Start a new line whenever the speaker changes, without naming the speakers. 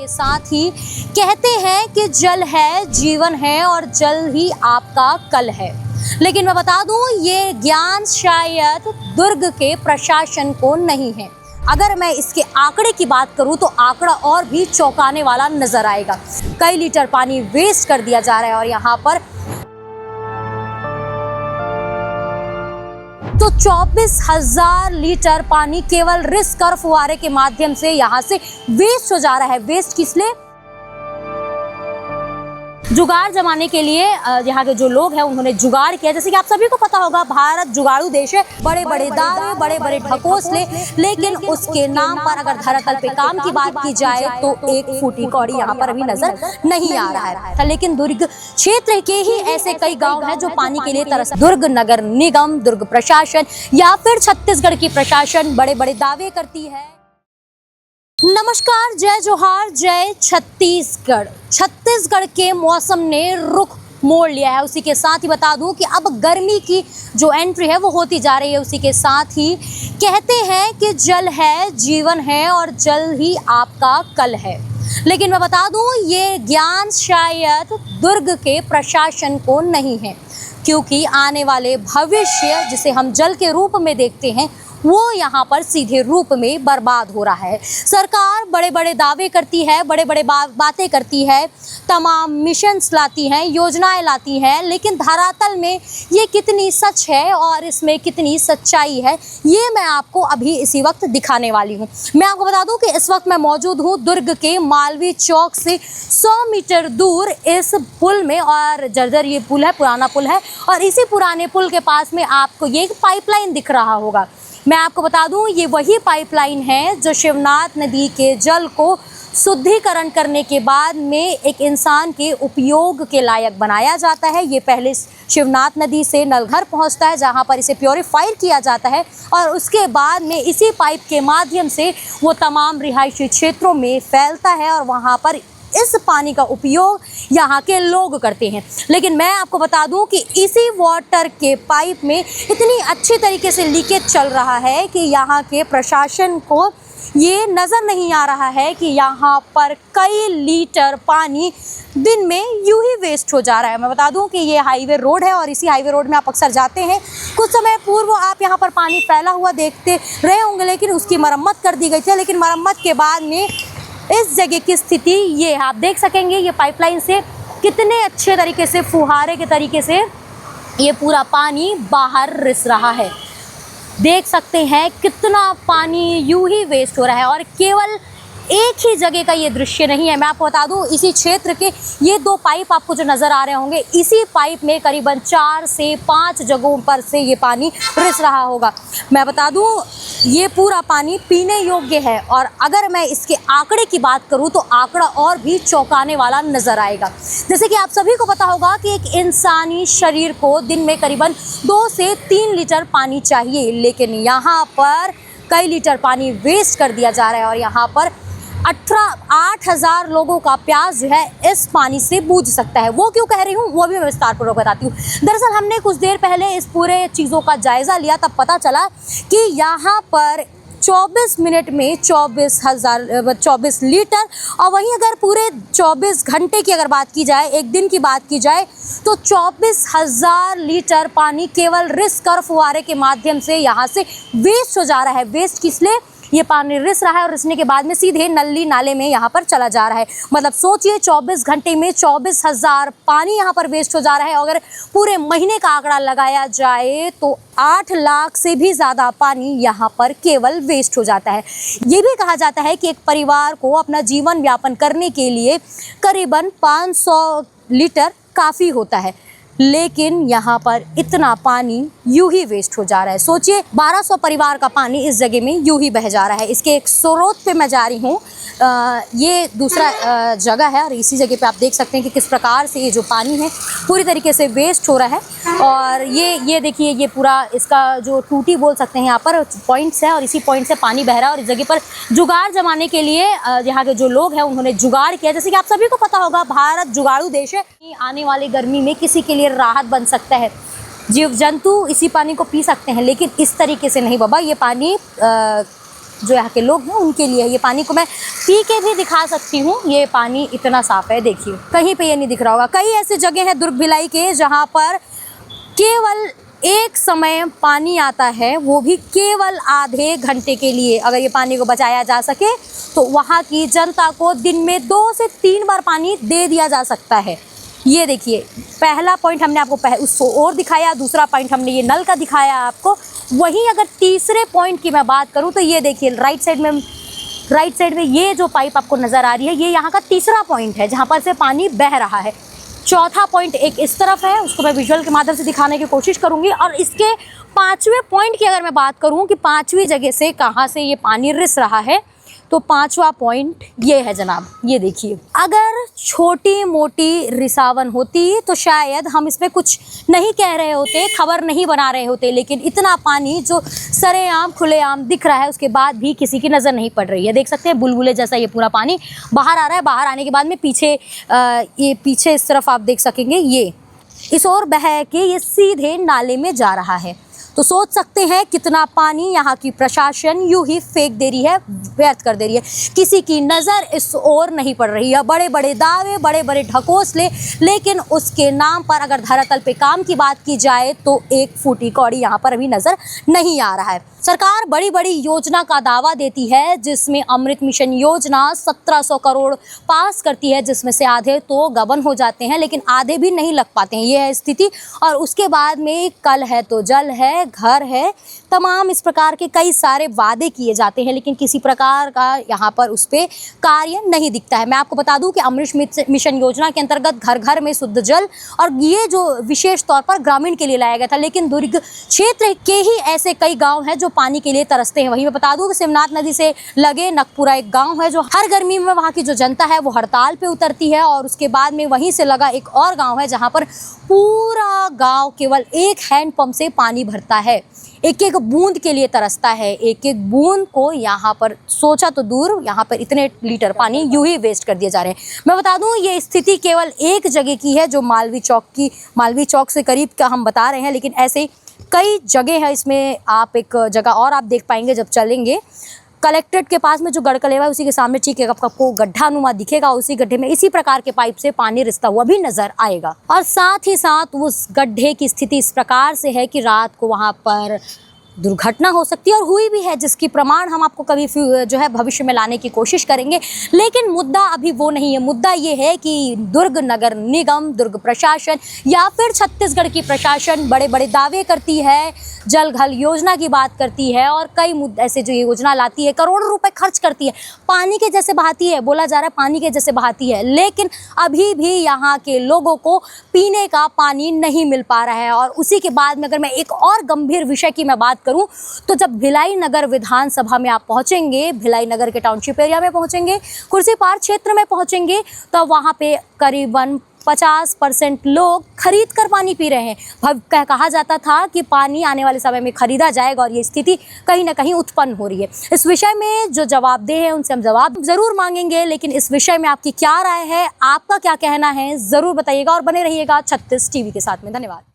के साथ ही कहते हैं कि जल है जीवन है और जल ही आपका कल है। लेकिन मैं बता दूं, ये ज्ञान शायद दुर्ग के प्रशासन को नहीं है। अगर मैं इसके आंकड़े की बात करूं तो आंकड़ा और भी चौंकाने वाला नजर आएगा। कई लीटर पानी वेस्ट कर दिया जा रहा है और यहाँ पर तो 24,000 लीटर पानी केवल रिस्क और फुहारे के माध्यम से यहाँ से वेस्ट हो जा रहा है। वेस्ट किस लिए? जुगाड़ जमाने के लिए यहाँ के जो लोग हैं उन्होंने जुगाड़ किया। जैसे कि आप सभी को पता होगा, भारत जुगाड़ू देश है। बड़े बड़े दावे, बड़े बड़े ढकोसले, लेकिन उसके नाम पर अगर धरातल पे काम की बात की जाए तो एक फूटी कौड़ी यहाँ पर अभी नजर नहीं आ रहा है। लेकिन दुर्ग क्षेत्र के ही ऐसे कई गाँव हैं जो पानी के लिए तरस। दुर्ग नगर निगम, दुर्ग प्रशासन या फिर छत्तीसगढ़ की प्रशासन बड़े बड़े दावे करती है। नमस्कार, जय जोहार, जय छत्तीसगढ़। छत्तीसगढ़ के मौसम ने रुख मोड़ लिया है। उसी के साथ ही बता दूं कि अब गर्मी की जो एंट्री है वो होती जा रही है। उसी के साथ ही कहते हैं कि जल है जीवन है और जल ही आपका कल है। लेकिन मैं बता दूं, ये ज्ञान शायद दुर्ग के प्रशासन को नहीं है, क्योंकि आने वाले भविष्य जिसे हम जल के रूप में देखते हैं वो यहाँ पर सीधे रूप में बर्बाद हो रहा है। सरकार बड़े बड़े दावे करती है, बड़े बड़े बातें करती है, तमाम मिशंस लाती हैं, योजनाएं लाती हैं, लेकिन धरातल में ये कितनी सच है और इसमें कितनी सच्चाई है ये मैं आपको अभी इसी वक्त दिखाने वाली हूँ। मैं आपको बता दूँ कि इस वक्त मैं मौजूद हूँ दुर्ग के मालवीय चौक से 100 मीटर दूर इस पुल में। और जर्जर ये पुल है, पुराना पुल है, और इसी पुराने पुल के पास में आपको ये एक पाइपलाइन दिख रहा होगा। मैं आपको बता दूं, ये वही पाइपलाइन है जो शिवनाथ नदी के जल को शुद्धिकरण करने के बाद में एक इंसान के उपयोग के लायक बनाया जाता है। ये पहले शिवनाथ नदी से नलघर पहुंचता है जहां पर इसे प्योरीफाई किया जाता है और उसके बाद में इसी पाइप के माध्यम से वो तमाम रिहायशी क्षेत्रों में फैलता है और वहां पर इस पानी का उपयोग यहाँ के लोग करते हैं। लेकिन मैं आपको बता दूं कि इसी वाटर के पाइप में इतनी अच्छी तरीके से लीकेज चल रहा है कि यहाँ के प्रशासन को ये नज़र नहीं आ रहा है कि यहाँ पर कई लीटर पानी दिन में यूं ही वेस्ट हो जा रहा है। मैं बता दूं कि ये हाईवे रोड है और इसी हाईवे रोड में आप अक्सर जाते हैं। कुछ समय पूर्व आप यहाँ पर पानी फैला हुआ देखते रहे होंगे, लेकिन उसकी मरम्मत कर दी गई थी। लेकिन मरम्मत के बाद में इस जगह की स्थिति ये आप देख सकेंगे। ये पाइपलाइन से कितने अच्छे तरीके से फुहारे के तरीके से ये पूरा पानी बाहर रिस रहा है। देख सकते हैं कितना पानी यूं ही वेस्ट हो रहा है। और केवल एक ही जगह का ये दृश्य नहीं है, मैं आपको बता दूं, इसी क्षेत्र के ये 2 पाइप आपको जो नज़र आ रहे होंगे, इसी पाइप में करीबन 4 से 5 जगहों पर से ये पानी रिस रहा होगा। मैं बता दूं, ये पूरा पानी पीने योग्य है। और अगर मैं इसके आंकड़े की बात करूं तो आंकड़ा और भी चौंकाने वाला नज़र आएगा। जैसे कि आप सभी को पता होगा कि एक इंसानी शरीर को दिन में करीबन 2 से 3 लीटर पानी चाहिए, लेकिन यहाँ पर कई लीटर पानी वेस्ट कर दिया जा रहा है और यहाँ पर 8,000 लोगों का प्यास जो है इस पानी से बूझ सकता है। वो क्यों कह रही हूँ वो भी मैं विस्तारपूर्वक बताती हूँ। दरअसल हमने कुछ देर पहले इस पूरे चीज़ों का जायज़ा लिया, तब पता चला कि यहाँ पर 24 मिनट में 24 लीटर, और वहीं अगर पूरे 24 घंटे की अगर बात की जाए, एक दिन की बात की जाए, तो 24,000 लीटर पानी केवल रिस्क और फुहारे के माध्यम से यहाँ से वेस्ट हो जा रहा है। वेस्ट किस लिए? ये पानी रिस रहा है और रिसने के बाद में सीधे नली नाले में यहाँ पर चला जा रहा है। मतलब सोचिए, 24 घंटे में 24,000 पानी यहाँ पर वेस्ट हो जा रहा है। अगर पूरे महीने का आंकड़ा लगाया जाए तो 8 लाख से भी ज़्यादा पानी यहाँ पर केवल वेस्ट हो जाता है। ये भी कहा जाता है कि एक परिवार को अपना जीवन यापन करने के लिए करीबन 500 लीटर काफ़ी होता है, लेकिन यहाँ पर इतना पानी यूं ही वेस्ट हो जा रहा है। सोचिए, 1200 परिवार का पानी इस जगह में यूं ही बह जा रहा है। इसके एक स्रोत पे मैं जा रही हूँ, ये दूसरा जगह है और इसी जगह पे आप देख सकते हैं कि किस प्रकार से ये जो पानी है पूरी तरीके से वेस्ट हो रहा है। और ये देखिए, ये पूरा इसका जो टूटी बोल सकते हैं, यहाँ पर पॉइंट्स है और इसी पॉइंट से पानी बह रहा है। और इस जगह पर जुगाड़ जमाने के लिए यहाँ के जो लोग हैं उन्होंने जुगाड़ किया। जैसे कि आप सभी को पता होगा, भारत जुगाड़ू देश है। आने वाली गर्मी में किसी के लिए राहत बन सकता है, जीव जंतु इसी पानी को पी सकते हैं, लेकिन इस तरीके से नहीं बाबा। ये पानी जो यहाँ के लोग हैं उनके लिए। ये पानी को मैं पी के भी दिखा सकती हूँ, ये पानी इतना साफ है, देखिए कहीं पे ये नहीं दिख रहा होगा। कई ऐसी जगह है दुर्ग भिलाई के जहाँ पर केवल एक समय पानी आता है, वो भी केवल आधे घंटे के लिए। अगर ये पानी को बचाया जा सके तो वहाँ की जनता को दिन में 2 से 3 बार पानी दे दिया जा सकता है। ये देखिए, पहला पॉइंट हमने आपको उसको और दिखाया, दूसरा पॉइंट हमने ये नल का दिखाया आपको। वहीं अगर तीसरे पॉइंट की मैं बात करूँ तो ये देखिए राइट साइड में ये जो पाइप आपको नज़र आ रही है, ये यहाँ का तीसरा पॉइंट है जहाँ पर से पानी बह रहा है। चौथा पॉइंट एक इस तरफ है, उसको मैं विजुअल के माध्यम से दिखाने की कोशिश करूँगी। और इसके 5वें पॉइंट की अगर मैं बात करूँ कि 5वीं जगह से कहाँ से ये पानी रिस रहा है, तो 5वां पॉइंट ये है जनाब। ये देखिए, अगर छोटी मोटी रिसावन होती तो शायद हम इसमें कुछ नहीं कह रहे होते, खबर नहीं बना रहे होते, लेकिन इतना पानी जो सरेआम खुलेआम दिख रहा है उसके बाद भी किसी की नज़र नहीं पड़ रही है। देख सकते हैं बुलबुले जैसा ये पूरा पानी बाहर आ रहा है। बाहर आने के बाद में ये पीछे इस तरफ आप देख सकेंगे, ये इस ओर बह के ये सीधे नाले में जा रहा है। तो सोच सकते हैं कितना पानी यहाँ की प्रशासन यूं ही फेंक दे रही है, व्यर्थ कर दे रही है। किसी की नज़र इस ओर नहीं पड़ रही है। बड़े बड़े दावे, बड़े बड़े ढकोसले, लेकिन उसके नाम पर अगर धरातल पे काम की बात की जाए तो एक फूटी कौड़ी यहाँ पर अभी नज़र नहीं आ रहा है। सरकार बड़ी बड़ी योजना का दावा देती है, जिसमें अमृत मिशन योजना 1700 करोड़ पास करती है, जिसमें से आधे तो गबन हो जाते हैं, लेकिन आधे भी नहीं लग पाते हैं। ये है स्थिति। और उसके बाद में कल है तो जल है, घर है, तमाम इस प्रकार के कई सारे वादे किए जाते हैं, लेकिन किसी प्रकार का यहाँ पर उस पर कार्य नहीं दिखता है। मैं आपको बता दूं कि अमृत मिशन योजना के अंतर्गत घर घर में शुद्ध जल, और ये जो विशेष तौर पर ग्रामीण के लिए लाया गया था, लेकिन दुर्ग क्षेत्र के ही ऐसे कई गाँव हैं जो पानी के लिए तरसते हैं। वहीं मैं बता दूं कि शिवनाथ नदी से लगे नकपुरा एक गांव है, जो हर गर्मी में वहां की जो जनता है वो हड़ताल पे उतरती है। और उसके बाद में वहीं से लगा एक और गांव है जहां पर पूरा गांव केवल एक हैंडपंप से पानी भरता है, एक एक बूंद के लिए तरसता है। एक एक बूंद को यहाँ पर सोचा तो दूर, यहाँ पर इतने लीटर पानी यूं ही वेस्ट कर दिए जा रहे हैं। मैं बता दूं ये स्थिति केवल एक जगह की है, जो मालवीय चौक से करीब का हम बता रहे हैं, लेकिन ऐसे कई जगह है। इसमें आप एक जगह और आप देख पाएंगे जब चलेंगे, कलेक्ट्रेट के पास में जो गढ़कलेवा है उसी के सामने ठीक है आपको गड्ढा नुमा दिखेगा। उसी गड्ढे में इसी प्रकार के पाइप से पानी रिसता हुआ भी नजर आएगा। और साथ ही साथ उस गड्ढे की स्थिति इस प्रकार से है कि रात को वहां पर दुर्घटना हो सकती है, और हुई भी है, जिसकी प्रमाण हम आपको कभी जो है भविष्य में लाने की कोशिश करेंगे। लेकिन मुद्दा अभी वो नहीं है। मुद्दा ये है कि दुर्ग नगर निगम, दुर्ग प्रशासन या फिर छत्तीसगढ़ की प्रशासन बड़े बड़े दावे करती है, जल घर योजना की बात करती है, और कई ऐसे जो योजना लाती है, करोड़ों रुपए खर्च करती है, पानी के जैसे बहाती है, बोला जा रहा है पानी के जैसे बहाती है, लेकिन अभी भी यहाँ के लोगों को पीने का पानी नहीं मिल पा रहा है। और उसी के बाद में अगर मैं एक और गंभीर विषय की मैं बात करूं, तो जब भिलाई नगर विधानसभा में आप पहुंचेंगे, भिलाई नगर के टाउनशिप एरिया में पहुंचेंगे, कुर्सीपार क्षेत्र में पहुंचेंगे, तो वहां पे करीबन 50% लोग खरीद कर पानी पी रहे हैं। कहा जाता था कि पानी आने वाले समय में खरीदा जाएगा, और ये स्थिति कहीं ना कहीं उत्पन्न हो रही है। इस विषय में जो जवाबदेह है उनसे हम जवाब जरूर मांगेंगे, लेकिन इस विषय में आपकी क्या राय है, आपका क्या कहना है, जरूर बताइएगा। और बने रहिएगा 36 टीवी के साथ में। धन्यवाद।